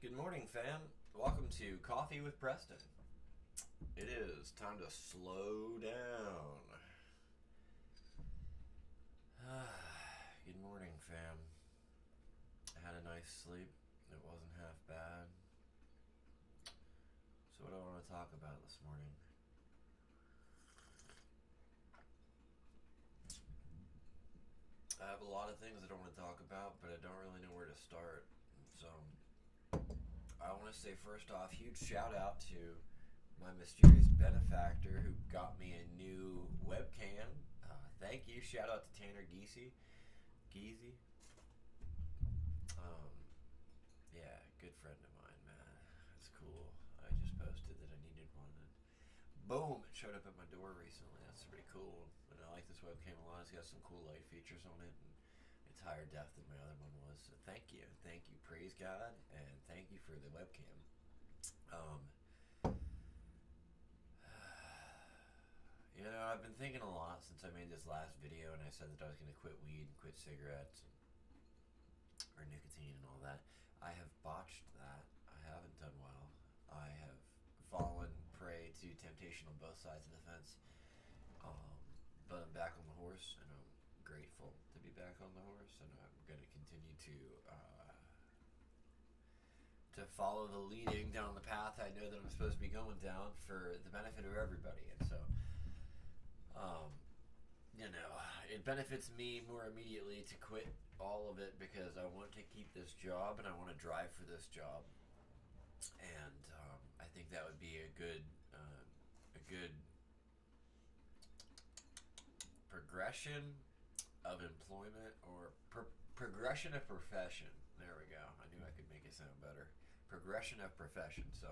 Good morning, fam. Welcome to Coffee with Preston. It is time to slow down. Good morning, fam. I had a nice sleep. It wasn't half bad. So what do I want to talk about this morning? I have a lot of things I want to talk about, but I don't really know where to start. So I want to say first off, huge shout out to my mysterious benefactor who got me a new webcam. Thank you. Shout out to Tanner Geesey. Yeah, good friend of mine, man. That's cool. I just posted that I needed one, and boom, it showed up at my door recently. That's pretty cool. And I like this webcam a lot. It's got some cool light features on it, and it's higher def than my other one was. So thank you. Praise God, and thank you for the webcam. I've been thinking a lot since I made this last video, and I said that I was going to quit weed and quit cigarettes or nicotine and all that. I have botched that. I haven't done well. I have fallen prey to temptation on both sides of the fence. But I'm back on the horse, and I'm grateful to be back on the horse, and I'm going to continue to follow the leading down the path I know that I'm supposed to be going down for the benefit of everybody. And so, it benefits me more immediately to quit all of it because I want to keep this job and I want to drive for this job. And I think that would be a good progression of employment or progression of profession. There we go. I knew I could make it sound better. Progression of profession. So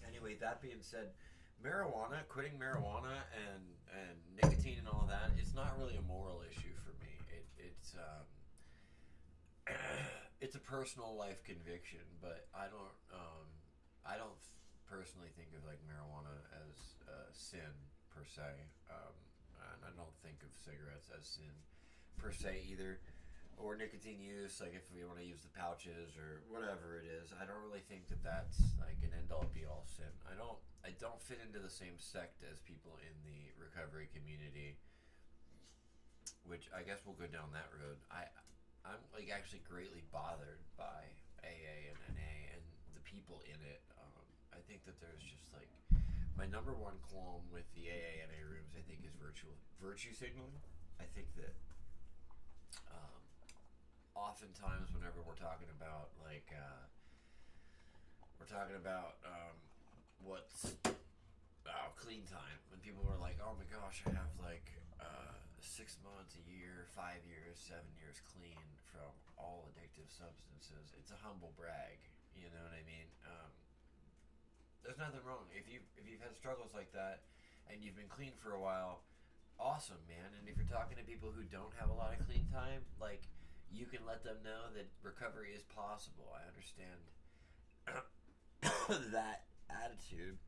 anyway, that being said, quitting marijuana and nicotine and all that, it's not really a moral issue for me. It's a personal life conviction, but I don't personally think of like marijuana as sin per se, and I don't think of cigarettes as sin per se either, or nicotine use. Like if we want to use the pouches or whatever it is, I don't really think that that's like an end all be all sin. I don't fit into the same sect as people in the recovery community, which I guess we'll go down that road. I'm like actually greatly bothered by AA and NA and the people in it. I think that there's just like my number one qualm with the AA and NA rooms, I think, is virtue signaling. I think that oftentimes whenever we're talking about what's clean time, when people are like, oh my gosh, I have like 6 months, a year, 5 years, 7 years clean from all addictive substances, it's a humble brag. You know what I mean? There's nothing wrong if you've had struggles like that and you've been clean for a while. Awesome, man. And if you're talking to people who don't have a lot of clean time, like, you can let them know that recovery is possible. I understand that attitude.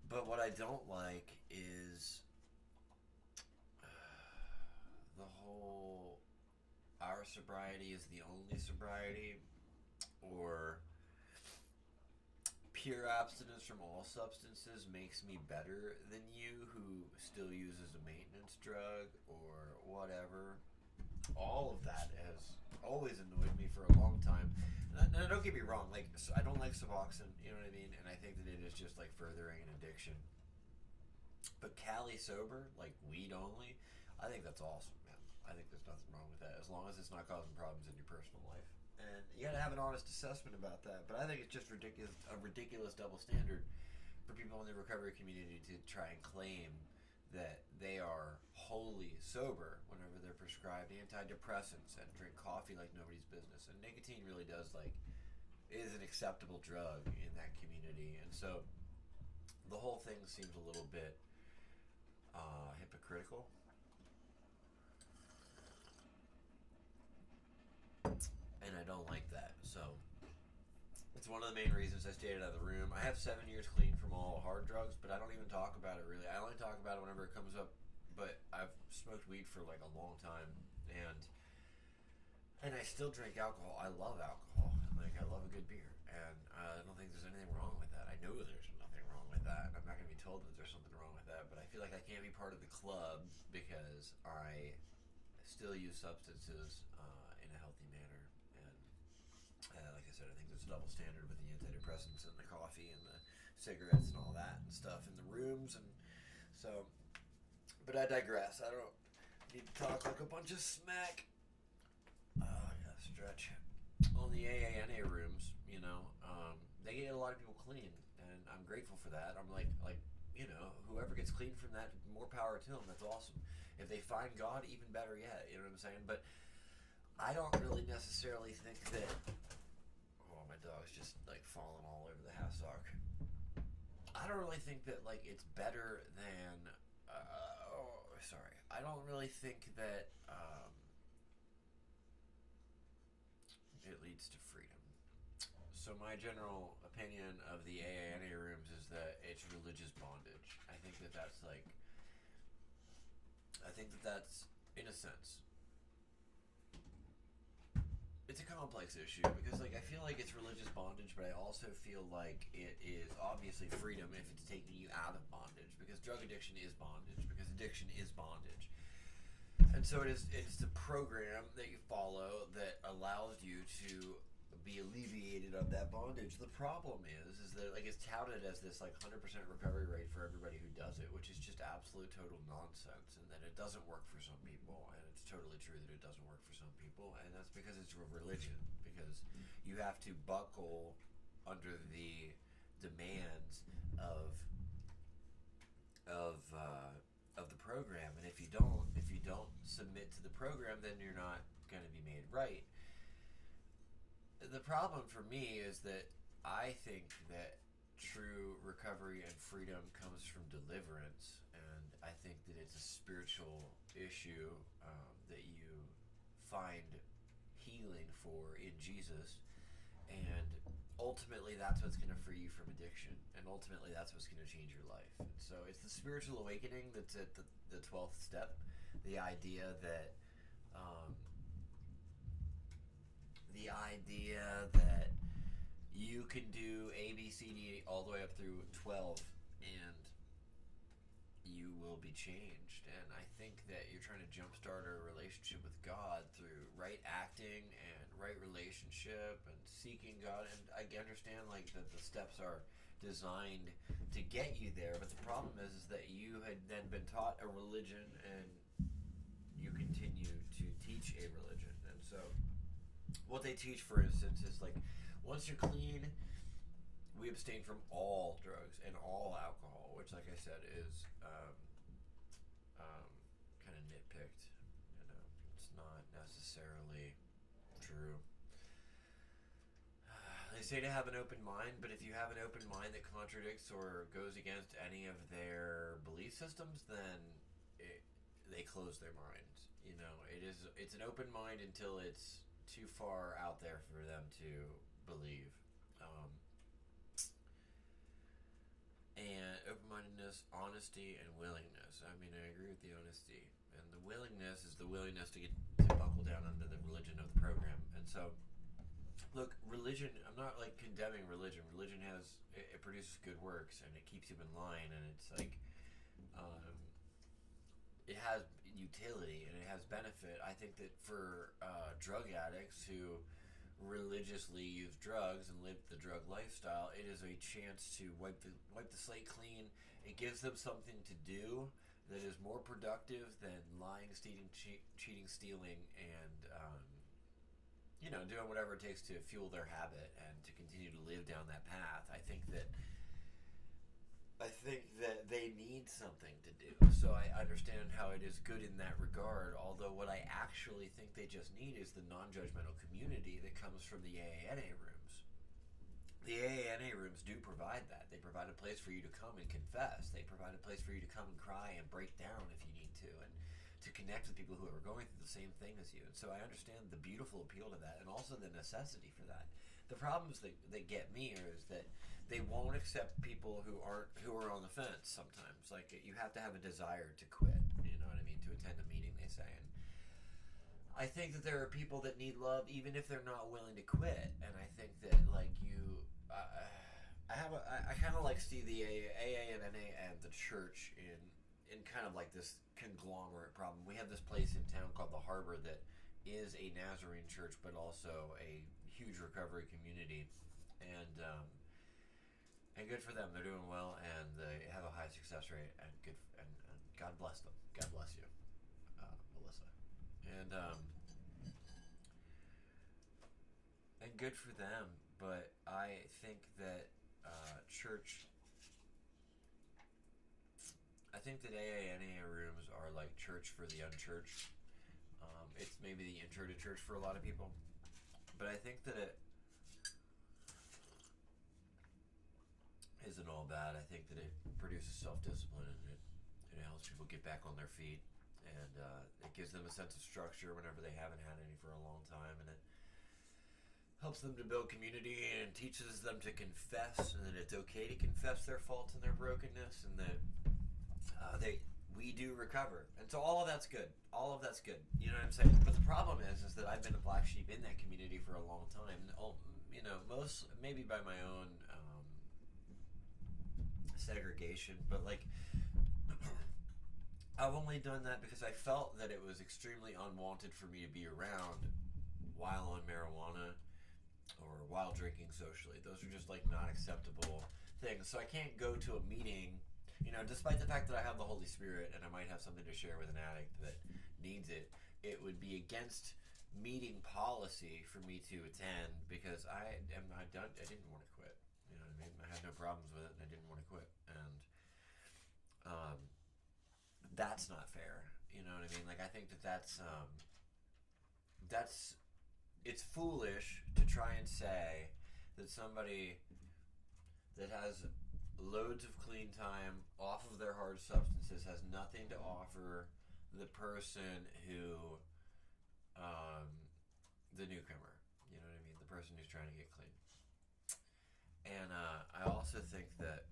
But what I don't like is the whole our sobriety is the only sobriety, or pure abstinence from all substances makes me better than you who still uses a maintenance drug or whatever. All of that has always annoyed me for a long time. Now, don't get me wrong, like, I don't like Suboxone, you know what I mean? And I think that it is just like furthering an addiction. But Cali sober, like weed only, I think that's awesome, man. I think there's nothing wrong with that as long as it's not causing problems in your personal life. And you gotta have an honest assessment about that. But I think it's just a ridiculous double standard for people in the recovery community to try and claim that they are wholly sober whenever they're prescribed antidepressants and drink coffee like nobody's business. And nicotine really does, like, is an acceptable drug in that community. And so the whole thing seems a little bit hypocritical. And I don't like that. So it's one of the main reasons I stayed out of the room. I have 7 years clean from all hard drugs, but I don't even talk about it really. I only talk about it whenever it comes up. But I've smoked weed for like a long time, and And I still drink alcohol. I love alcohol. Like, I love a good beer. And I don't think there's anything wrong with that. I know there's nothing wrong with that. I'm not going to be told that there's something wrong with that. But I feel like I can't be part of the club because I still use substances in a healthy manner. And like I said, I think there's a double standard with the antidepressants and the coffee and the cigarettes and all that and stuff in the rooms. And so, but I digress. I don't need to talk like a bunch of smack. I gotta stretch. On the AANA rooms, they get a lot of people clean, and I'm grateful for that. I'm like, whoever gets clean from that, more power to them. That's awesome. If they find God, even better yet. You know what I'm saying? But I don't really necessarily think that. Oh, my dog's just like falling all over the hassock. I don't really think that it's better than. Sorry. I don't really think that. It leads to freedom. So my general opinion of the AANA rooms is that it's religious bondage. I think that that's in a sense, it's a complex issue because I feel like it's religious bondage, but I also feel like it is obviously freedom if it's taking you out of bondage, because drug addiction is bondage, because addiction is bondage. And so it's the program that you follow that allows you to be alleviated of that bondage. The problem is that it's touted as this 100% recovery rate for everybody who does it, which is just absolute total nonsense, and that it doesn't work for some people, and it's totally true that it doesn't work for some people, and that's because it's a religion, because you have to buckle under the demands of the program, and if you don't submit to the program, then you're not going to be made right. The problem for me is that I think that true recovery and freedom comes from deliverance, and I think that it's a spiritual issue that you find healing for in Jesus, and ultimately that's what's going to free you from addiction, and ultimately that's what's going to change your life. And so it's the spiritual awakening that's at the 12th step, the idea that you can do A, B, C, D all the way up through 12, and you will be changed. And I think that you're trying to jumpstart a relationship with God through right acting and right relationship and seeking God. And I understand that the steps are designed to get you there, but the problem is that you had then been taught a religion and you continue to teach a religion. And so what they teach, for instance, is once you're clean, we abstain from all drugs and all alcohol, which, like I said, is kind of nitpicked. It's not necessarily true. They say to have an open mind, but if you have an open mind that contradicts or goes against any of their belief systems, then they close their minds. It's an open mind until it's too far out there for them to believe. And open-mindedness, honesty, and willingness. I agree with the honesty. And the willingness is the willingness to buckle down under the religion of the program. And so, look, religion, I'm not condemning religion. Religion it produces good works, and it keeps you in line, and it's it has utility and it has benefit. I think that for drug addicts who religiously use drugs and live the drug lifestyle, it is a chance to wipe the slate clean. It gives them something to do that is more productive than lying, cheating, stealing, and doing whatever it takes to fuel their habit and to continue to live down that path. I think that they need something to do. So I understand how it is good in that regard, although what I actually think they just need is the non-judgmental community that comes from the AANA rooms. The AANA rooms do provide that. They provide a place for you to come and confess. They provide a place for you to come and cry and break down if you need to, and to connect with people who are going through the same thing as you. And so I understand the beautiful appeal to that and also the necessity for that. The problems that get me is that they won't accept people who are on the fence sometimes. You have to have a desire to quit, you know what I mean, to attend a meeting, they say. And I think that there are people that need love even if they're not willing to quit, and I think that like I kind of like see the AA and NA and the church in kind of like this conglomerate problem. We have this place in town called the Harbor that is a Nazarene church, but also a huge recovery community, and good for them. They're doing well, and they have a high success rate, and and God bless them. God bless you, Melissa, and good for them. But I think that church. I think that AA and NA rooms are like church for the unchurched. It's maybe the intro to church for a lot of people, but I think that it isn't all bad. I think that it produces self-discipline, and it helps people get back on their feet, and it gives them a sense of structure whenever they haven't had any for a long time, and it helps them to build community and teaches them to confess, and that it's okay to confess their faults and their brokenness, and that we do recover, and so all of that's good. All of that's good. You know what I'm saying? But the problem is that I've been a black sheep in that community for a long time. You know, most maybe by my own segregation, but like I've only done that because I felt that it was extremely unwanted for me to be around while on marijuana or while drinking socially. Those are just like not acceptable things. So I can't go to a meeting. You know, despite the fact that I have the Holy Spirit and I might have something to share with an addict that needs it, it would be against meeting policy for me to attend because I didn't want to quit. You know what I mean? I had no problems with it and I didn't want to quit. And that's not fair. You know what I mean? Like, I think that's it's foolish to try and say that somebody that has loads of clean time off of their hard substances has nothing to offer the person who, the newcomer, you know what I mean? The person who's trying to get clean. And I also think that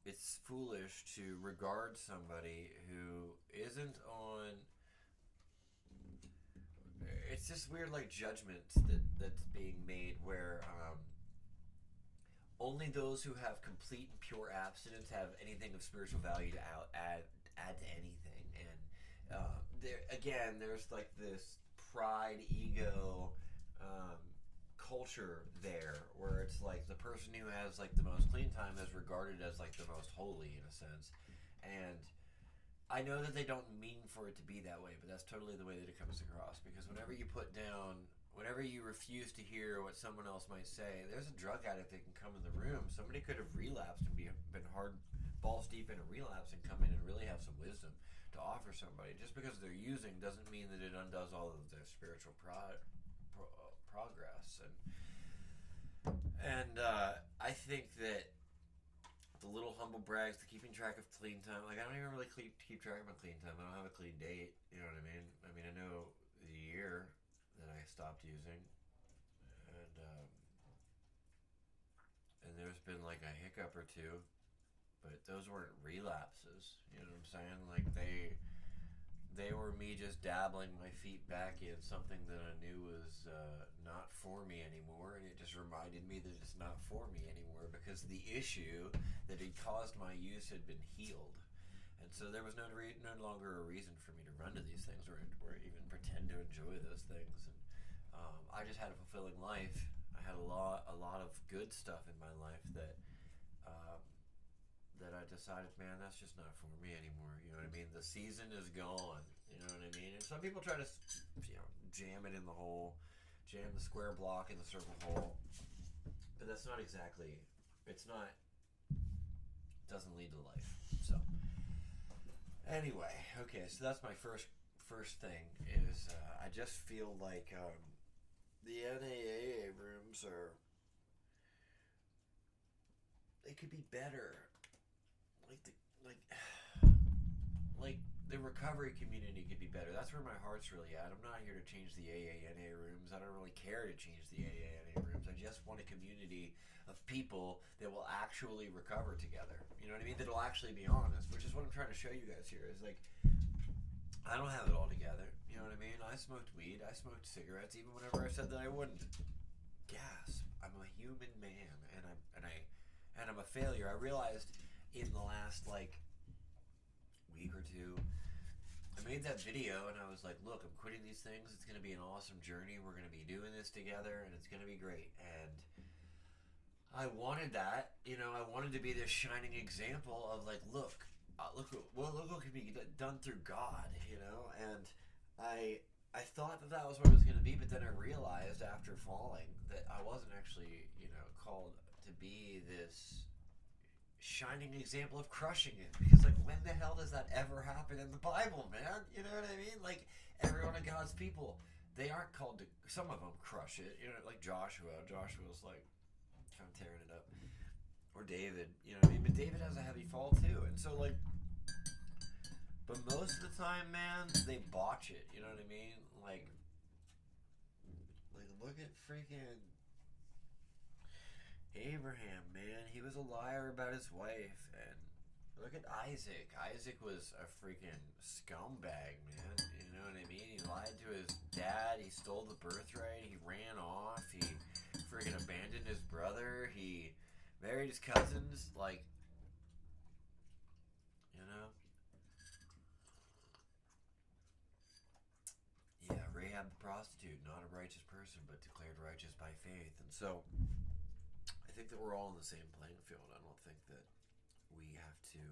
it's foolish to regard somebody who isn't on. It's just weird, like judgment that's being made where only those who have complete and pure abstinence have anything of spiritual value to add to anything. And there's like this pride, ego, culture there where it's like the person who has like the most clean time is regarded as like the most holy in a sense. And I know that they don't mean for it to be that way, but that's totally the way that it comes across. Because whenever you refuse to hear what someone else might say, there's a drug addict that can come in the room. Somebody could have relapsed and been hard balls deep in a relapse and come in and really have some wisdom to offer somebody. Just because they're using doesn't mean that it undoes all of their spiritual progress. And I think that the little humble brags, the keeping track of clean time. Like, I don't even really keep track of my clean time. I don't have a clean date. You know what I mean? I mean, I know the year that I stopped using, and there's been like a hiccup or two, but those weren't relapses. You know what I'm saying? Like they were me just dabbling my feet back in something that I knew was not for me anymore, and it just reminded me that it's not for me anymore because the issue that had caused my use had been healed. And so there was no longer a reason for me to run to these things or even pretend to enjoy those things. And I just had a fulfilling life. I had a lot of good stuff in my life that I decided, man, that's just not for me anymore. You know what I mean? The season is gone. You know what I mean? And some people try to, jam it in the hole, jam the square block in the circle hole. But that's not exactly. Doesn't lead to life. So. Anyway, okay, so that's my first thing is I just feel like the NAA rooms they could be better. Like the recovery community could be better. That's where my heart's really at. I'm not here to change the AA/NA rooms. I don't really care to change the AA/NA rooms. I just want a community of people that will actually recover together. You know what I mean? That'll actually be honest, which is what I'm trying to show you guys here. Is like I don't have it all together. You know what I mean? I smoked weed. I smoked cigarettes, even whenever I said that I wouldn't. Gasp! I'm a human man, and I'm a failure. I realized in the last like week or two, I made that video and I was like, look, I'm quitting these things. It's going to be an awesome journey. We're going to be doing this together and it's going to be great. And I wanted that, you know, I wanted to be this shining example of like, look what can be done through God, you know? And I thought that that was what it was going to be, but then I realized after falling that I wasn't actually, you know, called to be this shining example of crushing it, because like when the hell does that ever happen in the Bible, man? You know what I mean? Like every one of God's people, they aren't called to, some of them crush it, you know, like Joshua's like kind of tearing it up, or David, you know what I mean? But David has a heavy fall too, and so like, but most of the time, man, they botch it, you know what I mean? Like look at freaking Abraham, man. He was a liar about his wife. And look at Isaac. Isaac was a freaking scumbag, man. You know what I mean? He lied to his dad. He stole the birthright. He ran off. He freaking abandoned his brother. He married his cousins. Like, you know? Yeah, Rahab the prostitute, not a righteous person, but declared righteous by faith. And so I think that we're all in the same playing field. I don't think that we have to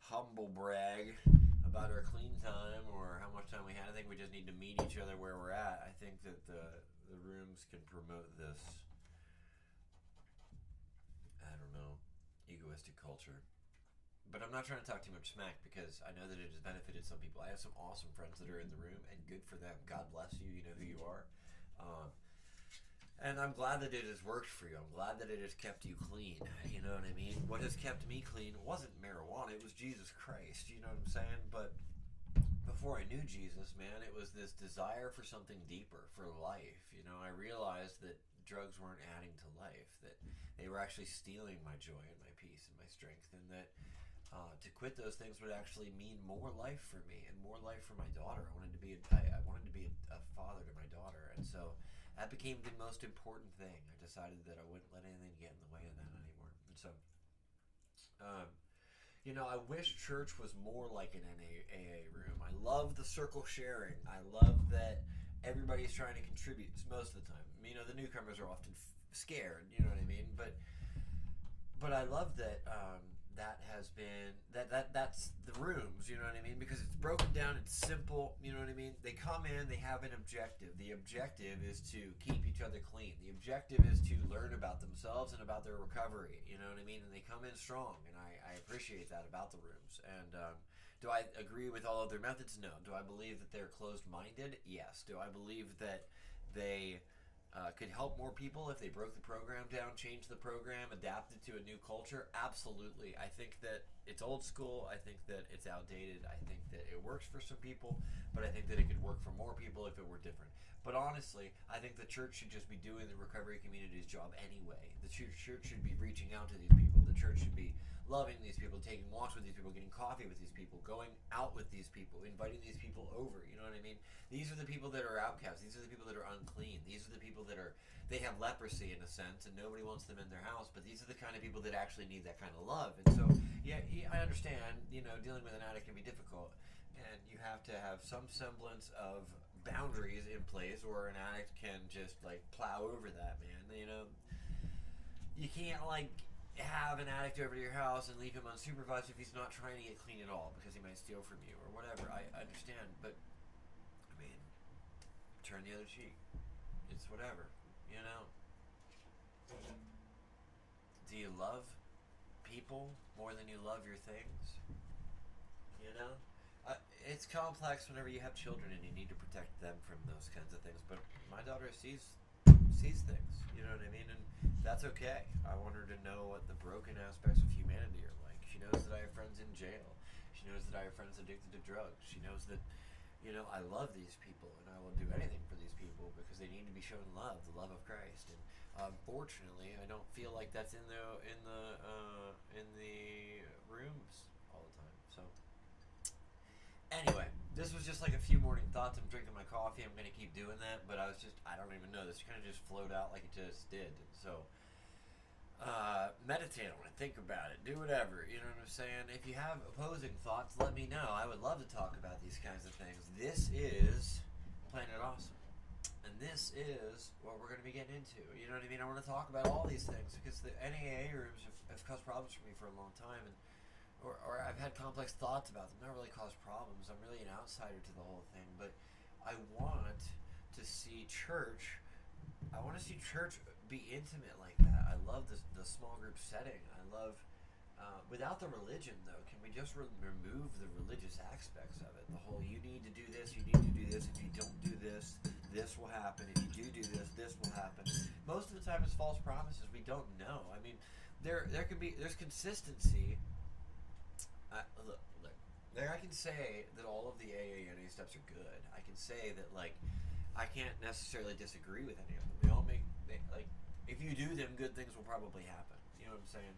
humble brag about our clean time or how much time we had. I think we just need to meet each other where we're at. I think that the rooms can promote this, I don't know, egoistic culture. But I'm not trying to talk too much smack because I know that it has benefited some people. I have some awesome friends that are in the room, and good for them. God bless you. You know who you are. And I'm glad that it has worked for you. I'm glad that it has kept you clean. You know what I mean? What has kept me clean wasn't marijuana. It was Jesus Christ. You know what I'm saying? But before I knew Jesus, man, it was this desire for something deeper, for life. You know, I realized that drugs weren't adding to life, that they were actually stealing my joy and my peace and my strength, and that to quit those things would actually mean more life for me and more life for my daughter. I wanted to be a father to my daughter, and so that became the most important thing. I decided that I wouldn't let anything get in the way of that anymore. And so, you know, I wish church was more like an AA room. I love the circle sharing. I love that everybody's trying to contribute most of the time. You know, the newcomers are often scared, you know what I mean? But I love that that has been that's the rooms, you know what I mean? Because it's broken down, it's simple, you know what I mean? They come in, they have an objective. The objective is to keep each other clean. The objective is to learn about themselves and about their recovery, you know what I mean? And they come in strong, and I appreciate that about the rooms. And do I agree with all of their methods? No. Do I believe that they're closed-minded? Yes. Do I believe that they could help more people if they broke the program down, changed the program, adapted to a new culture? Absolutely. I think that it's old school. I think that it's outdated. I think that it works for some people, but I think that it could work for more people if it were different. But honestly, I think the church should just be doing the recovery community's job anyway. The church should be reaching out to these people. The church should be loving these people, taking walks with these people, getting coffee with these people, going out with these people, inviting these people over. You know what I mean? These are the people that are outcasts. These are the people that are unclean. These are the people that they have leprosy in a sense, and nobody wants them in their house. But these are the kind of people that actually need that kind of love. And so, yeah, I understand. You know, dealing with an addict can be difficult, and you have to have some semblance of boundaries in place, or an addict can just like plow over that, man. You know, you can't like have an addict over to your house and leave him unsupervised if he's not trying to get clean at all, because he might steal from you or whatever. I understand, but I mean, turn the other cheek. It's whatever, you know. Do you love people more than you love your things? You know, it's complex whenever you have children and you need to protect them from those kinds of things. But my daughter sees things, you know what I mean, and that's okay. I want her to know what the broken aspects of humanity are like. She knows that I have friends in jail. She knows that I have friends addicted to drugs. She knows that, you know, I love these people and I will do anything for these people because they need to be shown love, the love of Christ. And unfortunately, I don't feel like that's in the rooms all the time. So Anyway, this was just like a few morning thoughts. I'm drinking my coffee. I'm going to keep doing that, but I don't even know. This kind of just flowed out like it just did. So, meditate on it. Think about it. Do whatever. You know what I'm saying? If you have opposing thoughts, let me know. I would love to talk about these kinds of things. This is Planet Awesome. And this is what we're going to be getting into. You know what I mean? I want to talk about all these things because the NAA rooms have caused problems for me for a long time. And or I've had complex thoughts about them. Not really cause problems. I'm really an outsider to the whole thing, but I want to see church. I want to see church be intimate like that. I love the small group setting. I love without the religion though. Can we just remove the religious aspects of it? The whole you need to do this, you need to do this. If you don't do this, this will happen. If you do this, this will happen. Most of the time, it's false promises. We don't know. I mean, there's consistency. Look. There I can say that all of the AANA steps are good. I can say that, like, I can't necessarily disagree with any of them. They all like, if you do them, good things will probably happen. You know what I'm saying?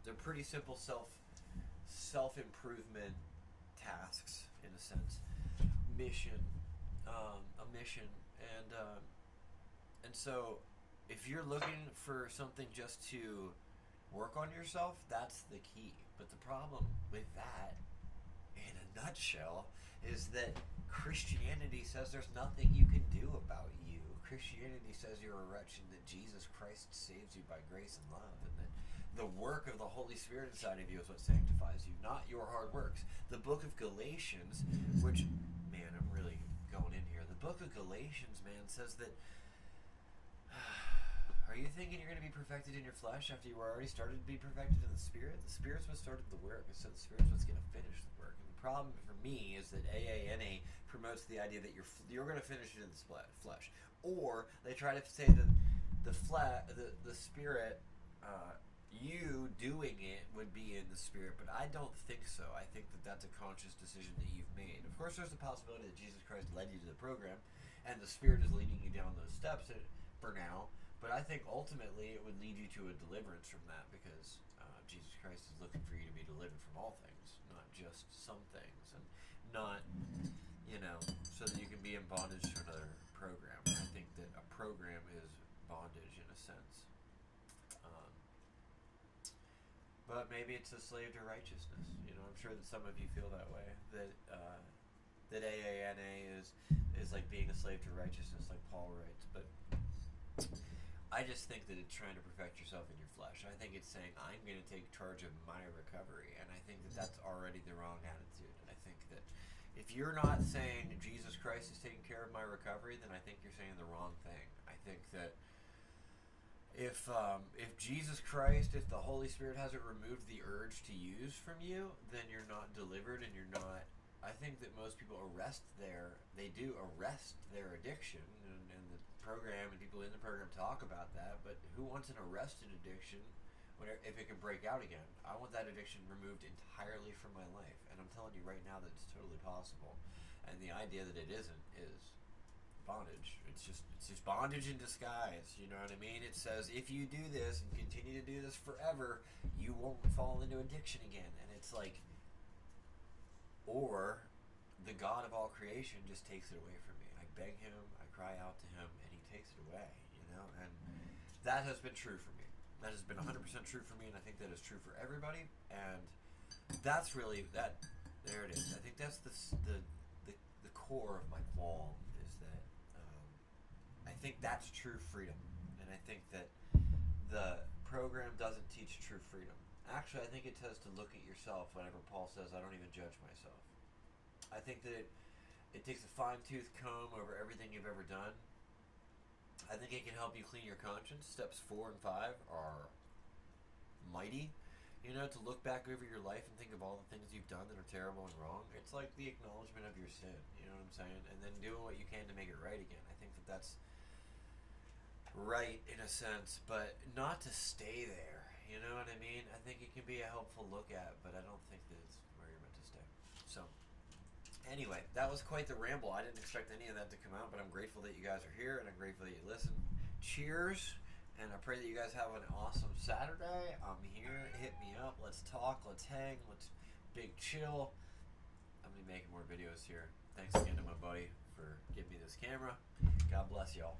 They're pretty simple self improvement tasks in a sense. Mission, a mission, and so if you're looking for something just to work on yourself, that's the key. But the problem with that, in a nutshell, is that Christianity says there's nothing you can do about you. Christianity says you're a wretch and that Jesus Christ saves you by grace and love, and that the work of the Holy Spirit inside of you is what sanctifies you, not your hard works. The book of Galatians, which, man, I'm really going in here. The book of Galatians, man, says that are you thinking you're going to be perfected in your flesh after you were already started to be perfected in the Spirit? The Spirit's what started the work, and so the Spirit's what's going to finish the work. And the problem for me is that AANA promotes the idea that you're going to finish it in the flesh, or they try to say that the Spirit, you doing it would be in the Spirit, but I don't think so. I think that that's a conscious decision that you've made. Of course, there's the possibility that Jesus Christ led you to the program, and the Spirit is leading you down those steps for now. But I think ultimately it would lead you to a deliverance from that because Jesus Christ is looking for you to be delivered from all things, not just some things, and not, so that you can be in bondage to another program. I think that a program is bondage in a sense. But maybe it's a slave to righteousness. I'm sure that some of you feel that way, that AANA is like being a slave to righteousness, like Paul writes, but I just think that it's trying to perfect yourself in your flesh. I think it's saying, I'm going to take charge of my recovery. And I think that that's already the wrong attitude. And I think that if you're not saying Jesus Christ is taking care of my recovery, then I think you're saying the wrong thing. I think that if Jesus Christ, if the Holy Spirit hasn't removed the urge to use from you, then you're not delivered and you're not. I think that most people arrest their addiction, and the program and people in the program talk about that, but who wants an arrested addiction if it can break out again? I want that addiction removed entirely from my life, and I'm telling you right now that it's totally possible. And the idea that it isn't is bondage. It's just bondage in disguise. You know what I mean? It says if you do this and continue to do this forever, you won't fall into addiction again. And it's like, or the God of all creation just takes it away from me. I beg him, I cry out to him, and he takes it away, and that has been true for me. That has been 100% true for me, and I think that is true for everybody, and that's really, there it is. I think that's the core of my qualm, is that I think that's true freedom, and I think that the program doesn't teach true freedom. Actually, I think it says to look at yourself whenever Paul says, I don't even judge myself. I think that it takes a fine-tooth comb over everything you've ever done. I think it can help you clean your conscience. Steps 4 and 5 are mighty. To look back over your life and think of all the things you've done that are terrible and wrong. It's like the acknowledgement of your sin. You know what I'm saying? And then doing what you can to make it right again. I think that that's right in a sense, but not to stay there. You know what I mean? I think it can be a helpful look at, but I don't think that it's where you're meant to stay. So, anyway, that was quite the ramble. I didn't expect any of that to come out, but I'm grateful that you guys are here, and I'm grateful that you listen. Cheers, and I pray that you guys have an awesome Saturday. I'm here. Hit me up. Let's talk. Let's hang. Let's big chill. I'm gonna be making more videos here. Thanks again to my buddy for giving me this camera. God bless y'all.